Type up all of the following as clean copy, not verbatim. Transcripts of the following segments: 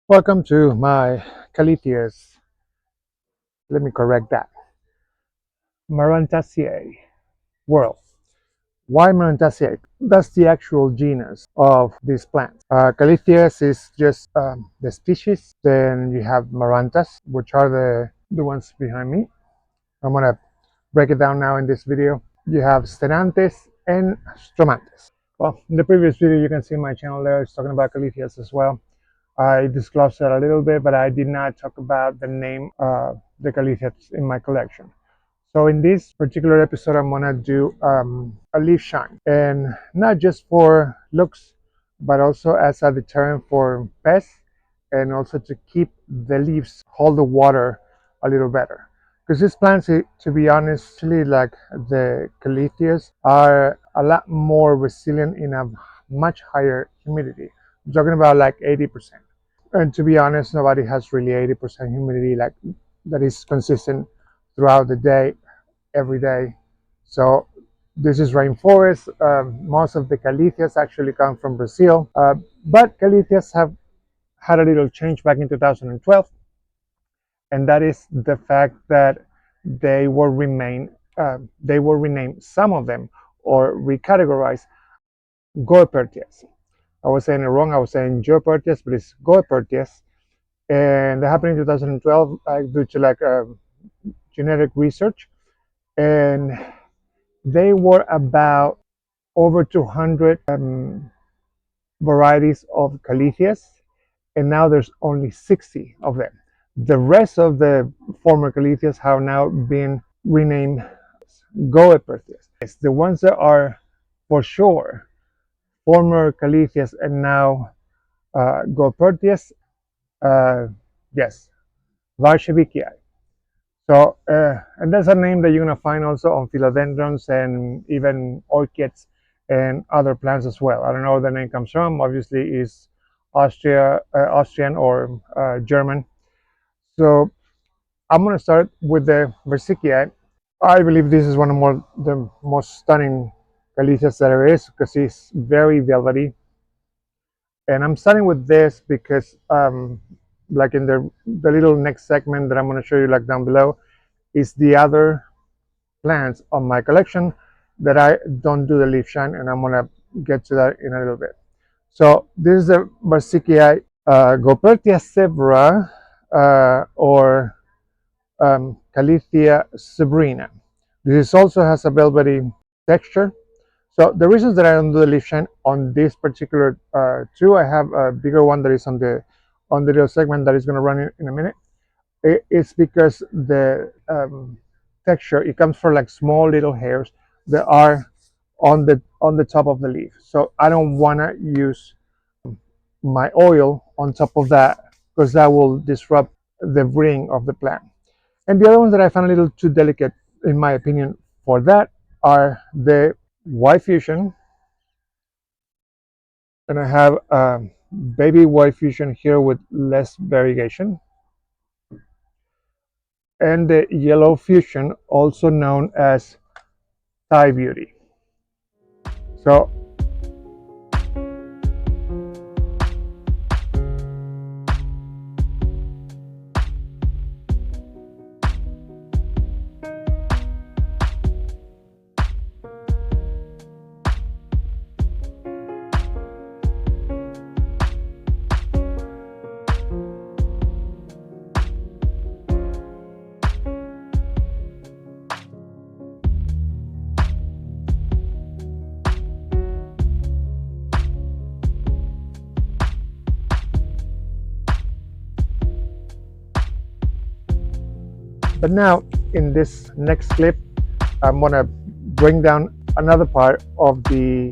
Welcome to my Calatheas. Let me correct that. Marantaceae world. Why Marantaceae? That's the actual genus of this plant. Calatheas is just the species. Then you have Marantas, which are the ones behind me. I'm gonna break it down now in this video. You have Ctenanthes and Stromanthes. Well, in the previous video, you can see my channel there. It's talking about Calatheas as well. I disclosed that a little bit, but I did not talk about the name of the Calatheas in my collection. So in this particular episode, I'm gonna do a leaf shine, and not just for looks, but also as a deterrent for pests, and also to keep the leaves hold the water a little better. Because these plants, to be honest, actually like the Calatheas, are a lot more resilient in a much higher humidity. I'm talking about like 80%. And to be honest, nobody has really 80% humidity like that is consistent throughout the day, every day. So this is rainforest. Most of the Calatheas actually come from Brazil, but Calatheas have had a little change back in 2012, and that is the fact that they were renamed, some of them, or recategorized Goeppertias. I was saying it wrong. I was saying Goeppertias, but it's Goeppertias, and that happened in 2012 due to like genetic research, and they were about over 200 varieties of Calatheas, and now there's only 60 of them. The rest of the former Calatheas have now been renamed Goeppertias. It's the ones that are for sure former Calatheas and now Goeppertias. Yes, Varshavicii. So, and that's a name that you're gonna find also on philodendrons and even orchids and other plants as well. I don't know where the name comes from. Obviously, is Austrian or German. So I'm gonna start with the Versicii. I believe this is one of the most stunning Calatheas that there is because it's very velvety. And I'm starting with this because, like in the little next segment that I'm gonna show you, like down below, is the other plants on my collection that I don't do the leaf shine, and I'm gonna get to that in a little bit. So this is the Versicii Goeppertia sebra or Calathea sabrina. This also has a velvety texture. So the reasons that I don't do the leaf shine on this particular two, I have a bigger one that is on the little segment that is going to run in a minute. It's because the texture, it comes from like small little hairs that are on the top of the leaf. So I don't want to use my oil on top of that because that will disrupt the ring of the plant. And the other ones that I found a little too delicate, in my opinion, for that are the white fusion, and I have baby white fusion here with less variegation, and the yellow fusion, also known as Thai beauty. So but now in this next clip, I'm gonna bring down another part of the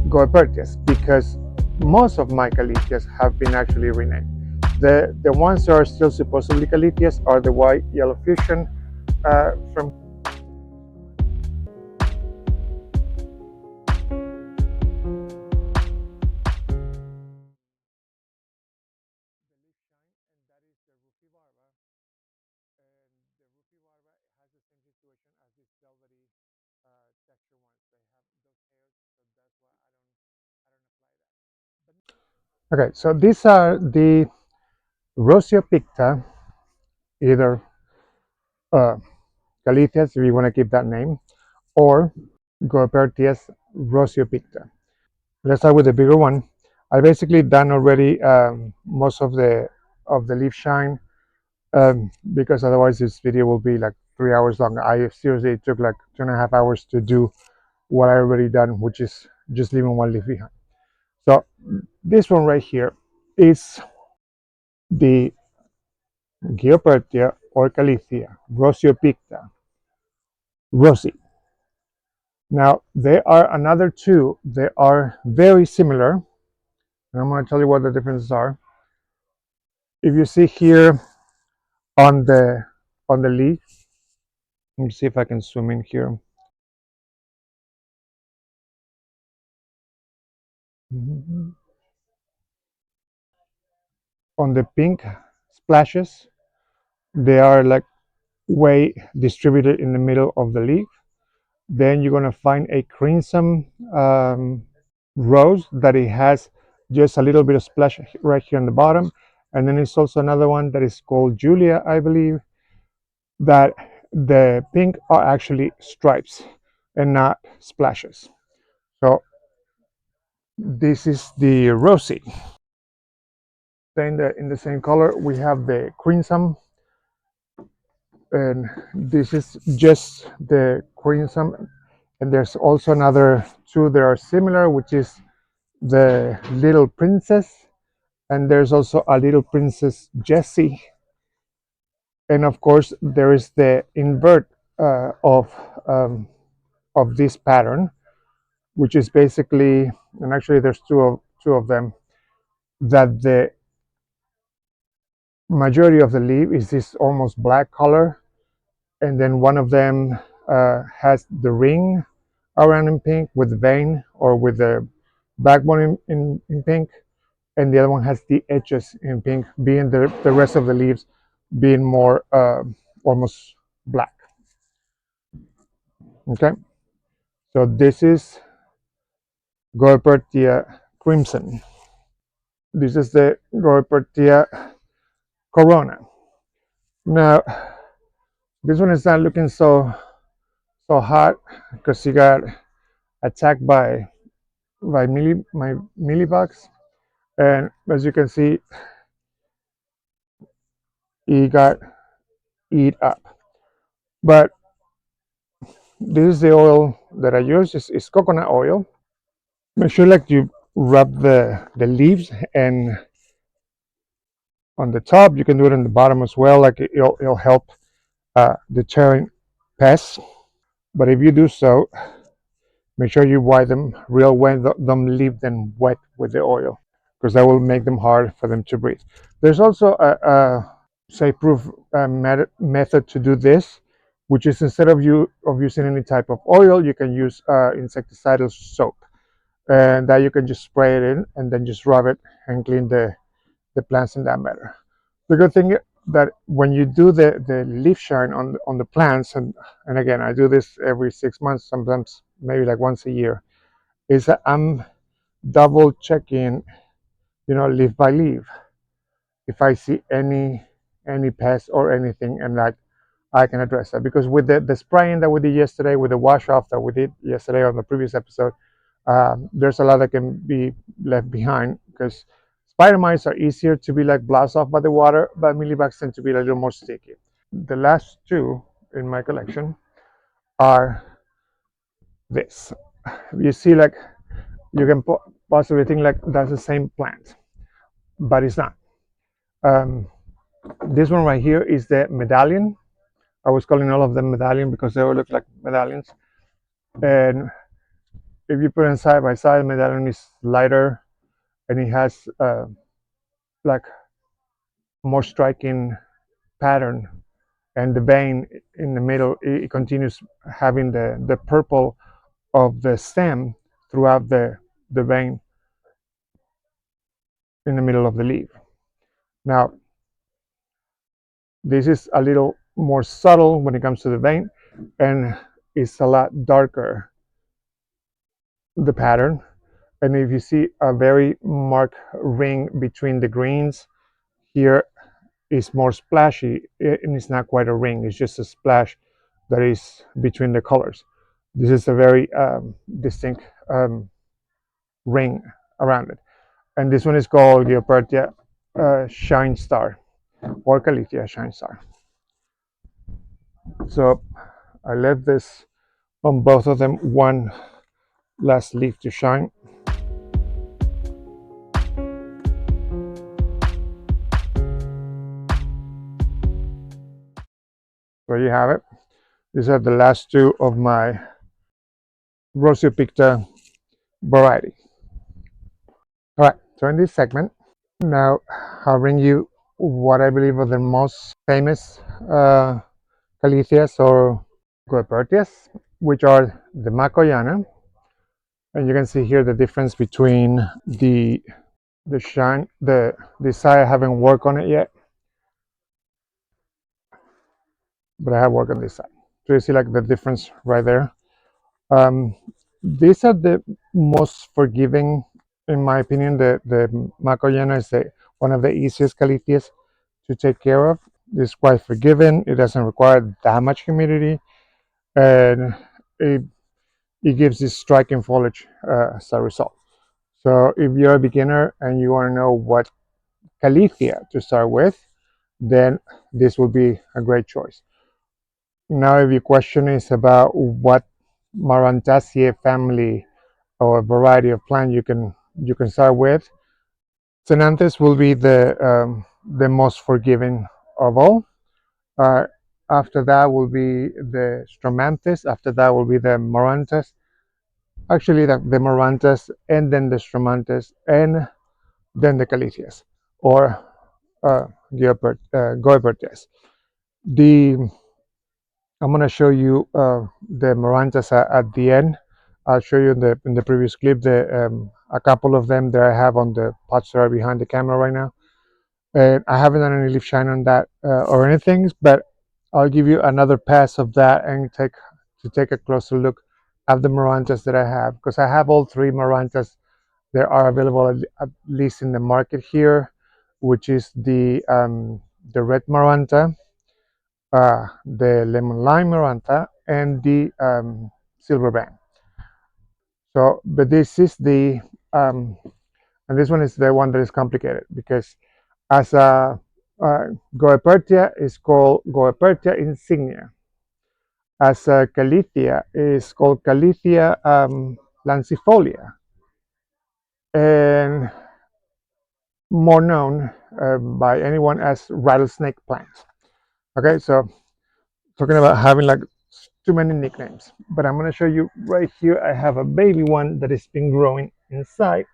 Goeppertias because most of my Calatheas have been actually renamed. The ones that are still supposedly Calatheas are the white yellow fusion from Okay, so these are the Rosiopicta, either uh, Calatheas, if you want to keep that name, or Goeppertias rosiopicta. Let's start with the bigger one. I basically done already most of the leaf shine, because otherwise this video will be like 3 hours long. I seriously took like 2.5 hours to do what I already done, which is just leaving one leaf behind. So this one right here is the Goeppertia or Calathea rosiopicta, Rosie. Now there are another two. They are very similar, and I'm going to tell you what the differences are. If you see here on the leaf, let me see if I can zoom in here. On the pink splashes, they are like way distributed in the middle of the leaf. Then you're gonna find a crimson rose that it has just a little bit of splash right here on the bottom. And then there's also another one that is called Julia, I believe, that the pink are actually stripes and not splashes. So this is the rosy. Then in the same color we have the crimson, and this is just the crimson. And there's also another two that are similar, which is the little princess, and there's also a little princess Jessie. And of course there is the invert um, of this pattern, which is basically, and actually there's two of them, that the majority of the leaf is this almost black color, and then one of them has the ring around in pink with the vein or with the backbone in pink, and the other one has the edges in pink, being the rest of the leaves being more almost black. Okay, so this is Goeppertia crimson. This is the Goeppertia corona. Now this one is not looking so hot because he got attacked by my mealybugs, and as you can see, he got eat up. But this is the oil that I use. Is coconut oil. Make sure like you rub the leaves, and on the top you can do it on the bottom as well. Like it'll help deterring pests. But if you do so, make sure you wipe them real wet. Don't leave them wet with the oil, because that will make them hard for them to breathe. There's also a safe-proof method to do this, which is instead of using any type of oil, you can use insecticidal soap, and that you can just spray it in and then just rub it and clean the plants in that manner. The good thing that when you do the leaf shine on the plants, and again I do this every 6 months, sometimes maybe like once a year, is that I'm double checking, leaf by leaf, if I see any pest or anything, and like I can address that. Because with the spraying that we did yesterday, with the wash off that we did yesterday on the previous episode, there's a lot that can be left behind, because spider mites are easier to be like blast off by the water, but mealybugs tend to be a little more sticky. The last two in my collection are this. You see, like you can possibly think like that's the same plant, but it's not. Um, this one right here is the medallion. I was calling all of them medallion because they all look like medallions. And if you put them side by side, medallion is lighter, and it has like more striking pattern, and the vein in the middle, it continues having the purple of the stem throughout the vein in the middle of the leaf. Now this is a little more subtle when it comes to the vein, and it's a lot darker, the pattern. And if you see a very marked ring between the greens here is more splashy, and it's not quite a ring. It's just a splash that is between the colors. This is a very distinct ring around it. And this one is called Goeppertia Shine Star, or Calathea Shine Star. So I left this on both of them, one last leaf to shine. So you have it. These are the last two of my Rosio variety. All right, so in this segment, now I'll bring you what I believe are the most famous Calatheas or Goeppertias, which are the Macoyana. And you can see here the difference between the shine, the side. I haven't worked on it yet, but I have worked on this side. So you see like the difference right there. Um, these are the most forgiving, in my opinion. The Macoyana is one of the easiest Calatheas to take care of. It's quite forgiving. It doesn't require that much humidity, and it, it gives this striking foliage as a result. So if you're a beginner and you want to know what Calathea to start with, then this will be a great choice. Now, if your question is about what Marantaceae family or variety of plant you can start with, Ctenanthes will be the most forgiving of all. Uh, After that will be the Stromanthes. After that will be the Marantas. Actually, the Marantas, and then the Stromanthes, and then the Calatheas, or Goeppertias. The I'm gonna show you the Marantas at the end. I'll show you in the previous clip a couple of them that I have on the pots that are behind the camera right now. And I haven't done any leaf shine on that or anything, but I'll give you another pass of that and take a closer look at the Marantas that I have, because I have all three Marantas that are available at least in the market here, which is the red Maranta, the lemon lime Maranta, and the silver band. So, but this is um, and this one is the one that is complicated, because as a Goeppertia is called Goeppertia insignia, as a Calathea is called Calathea lancifolia, and more known by anyone as rattlesnake plants. Okay, so talking about having like too many nicknames, but I'm going to show you right here. I have a baby one that has been growing inside,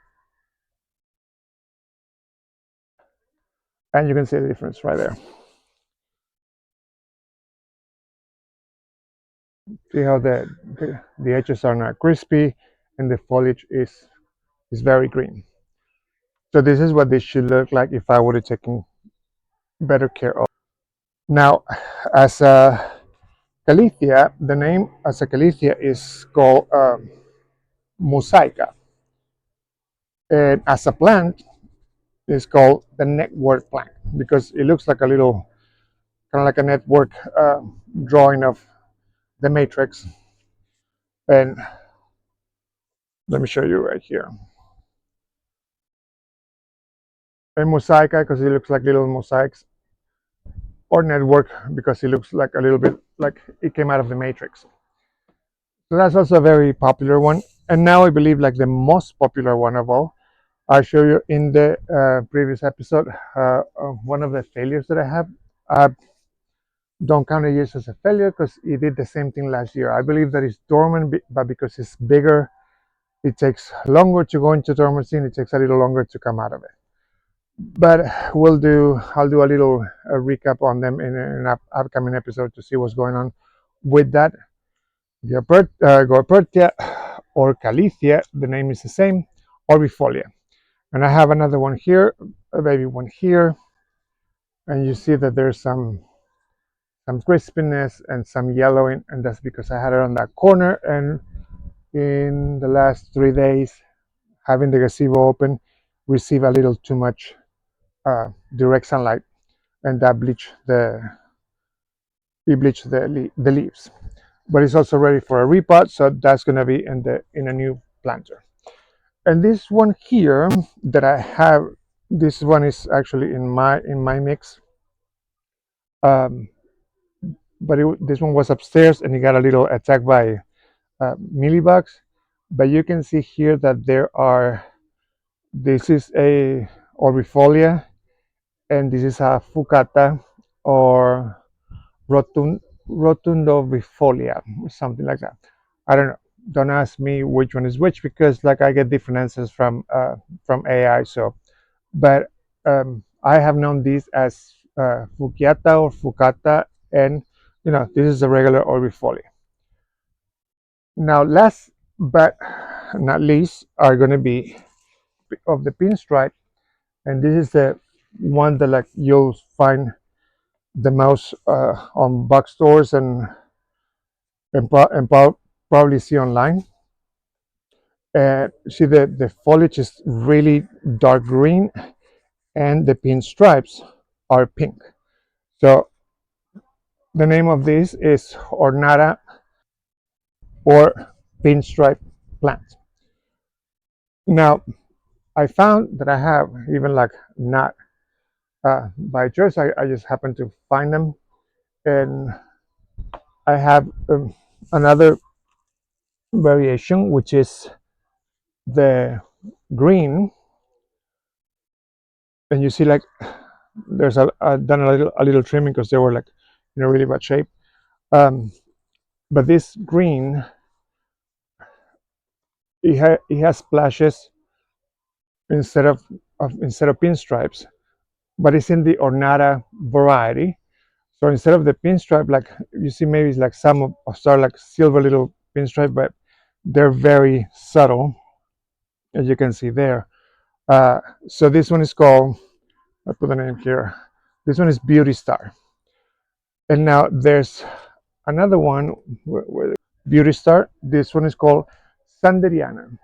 and you can see the difference right there. See how the edges are not crispy, and the foliage is very green. So this is what this should look like if I would have taken better care of. Now, as a Calathea, the name as a Calathea is called Mosaica, and as a plant, it's called the network plant, because it looks like a little kind of like a network drawing of the matrix. And let me show you right here. A mosaica because it looks like little mosaics, or network because it looks like a little bit like it came out of the matrix. So that's also a very popular one. And now I believe like the most popular one of all, I show you in the previous episode, one of the failures that I have. I don't count it as a failure because it did the same thing last year. I believe that it's dormant, but because it's bigger, it takes longer to go into dormancy, and it takes a little longer to come out of it. But I'll do a little recap on them in an upcoming episode to see what's going on with that. Goeppertia or Calathea, the name is the same, or Bifolia. And I have another one here, a baby one here, and you see that there's some crispiness and some yellowing, and that's because I had it on that corner. And in the last 3 days, having the gazebo open, receive a little too much direct sunlight and that bleach the leaves. But it's also ready for a repot, so that's going to be in a new planter. And this one here that I have, this one is actually in my mix. Um, but this one was upstairs and it got a little attacked by mealybugs. But you can see here that this is a orbifolia, and this is a fucata or rotundovifolia, something like that. I don't know. Don't ask me which one is which, because like I get different answers from AI. So, but I have known these as fukiata or fucata, and this is a regular orbifolia. Now, last but not least are going to be of the pinstripe, and this is the one that like you'll find the most on bookstores and probably see online. See, the foliage is really dark green, and the pinstripes are pink. So the name of this is ornata or pinstripe plant. Now, I found that I have, even like not by choice, I just happened to find them, and I have another variation, which is the green, and you see like there's I've done a little trimming because they were like in a really bad shape. Um, but this green, it has splashes instead of pinstripes, but it's in the ornata variety. So instead of the pinstripe, like you see, maybe it's like some of sort of like silver little pinstripe, but they're very subtle, as you can see there. So this one is called, I put the name here. This one is Beauty Star. And now there's another one, Beauty Star. This one is called Sanderiana.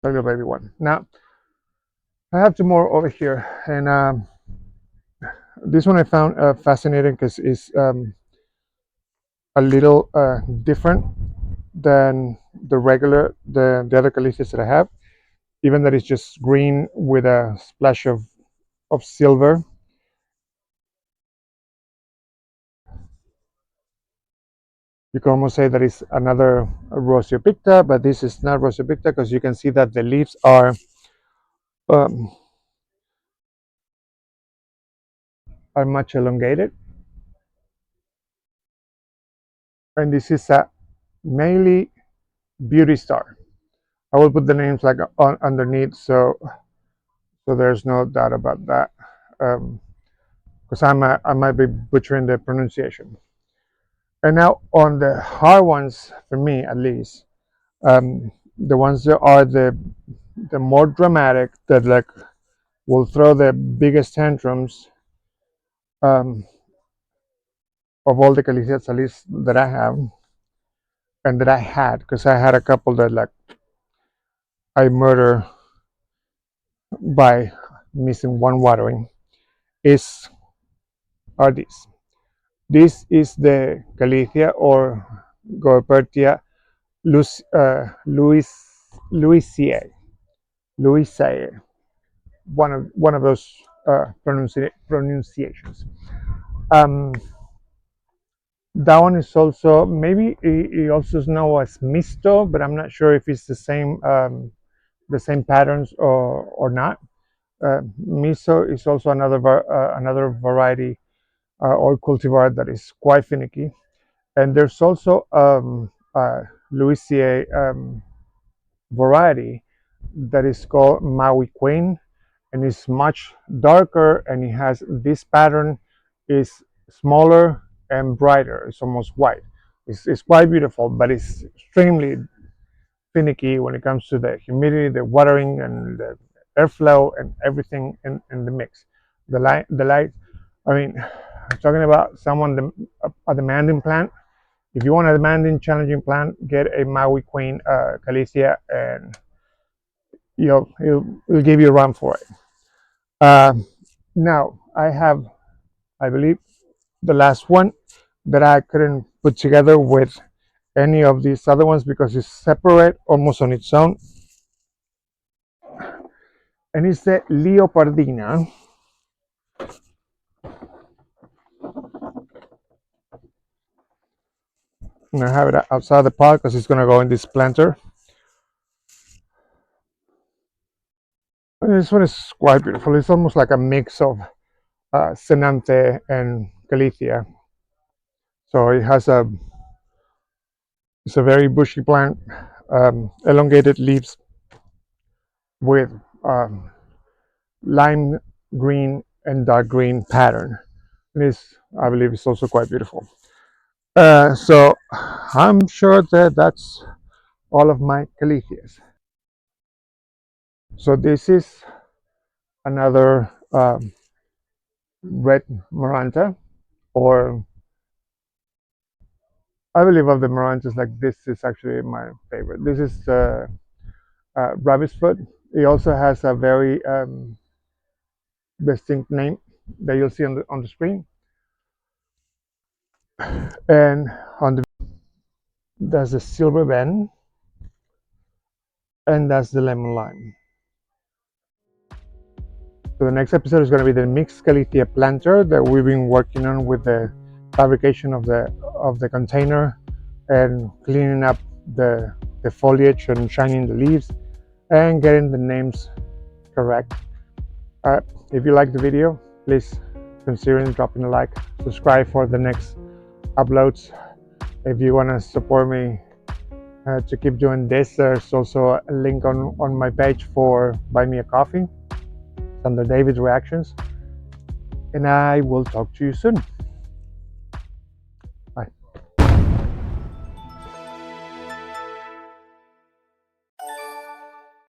Little baby one. Now I have two more over here, and this one I found fascinating because it's a little different than the other Calatheas that I have. Even that it's just green with a splash of silver. You can almost say that it's another Rosiopicta, but this is not Rosiopicta because you can see that the leaves um, are much elongated. And this is a Meili Beauty Star. I will put the names like underneath, so there's no doubt about that. Because I might be butchering the pronunciation. And now on the hard ones, for me at least, the ones that are the more dramatic, that like will throw the biggest tantrums of all the Calatheas, at least that I have and that I had, because I had a couple that like I murder by missing one watering, is are these. This is the Calathea or Goeppertia Louis Louisiae. Louisiae. One of those pronunciations. Um, that one is also, maybe it also is known as misto, but I'm not sure if it's the same patterns or not. Miso is also another variety or cultivar that is quite finicky, and there's also Louisier variety that is called Maui Queen, and it's much darker, and it has this pattern is smaller and brighter. It's almost white. It's quite beautiful, but it's extremely finicky when it comes to the humidity, the watering, and the airflow, and everything in the mix. The light. I mean, talking about someone a demanding plant. if you want a demanding, challenging plant, get a Maui Queen Calathea, and it'll give you a run for it. Now I have, I believe, the last one that I couldn't put together with any of these other ones because it's separate almost on its own, and it's the Leopardina. I'm gonna have it outside the pot because it's gonna go in this planter. And this one is quite beautiful. It's almost like a mix of Ctenanthe and Calathea. So it's a very bushy plant, elongated leaves with um, lime green and dark green pattern. And I believe, it's also quite beautiful. So I'm sure that that's all of my Calatheas. So this is another red Maranta, or I believe of the Marantas, like this is actually my favorite. This is rabbit's foot. It also has a very distinct name that you'll see on the screen. And on the that's the silver bend, and that's the lemon lime. So the next episode is going to be the mixed Calathea planter that we've been working on with the fabrication of the container and cleaning up the foliage and shining the leaves and getting the names correct. If you like the video, please consider dropping a like, subscribe for the next uploads. If you want to support me to keep doing this, there's also a link on my page for Buy Me a Coffee under David's Reactions. And I will talk to you soon.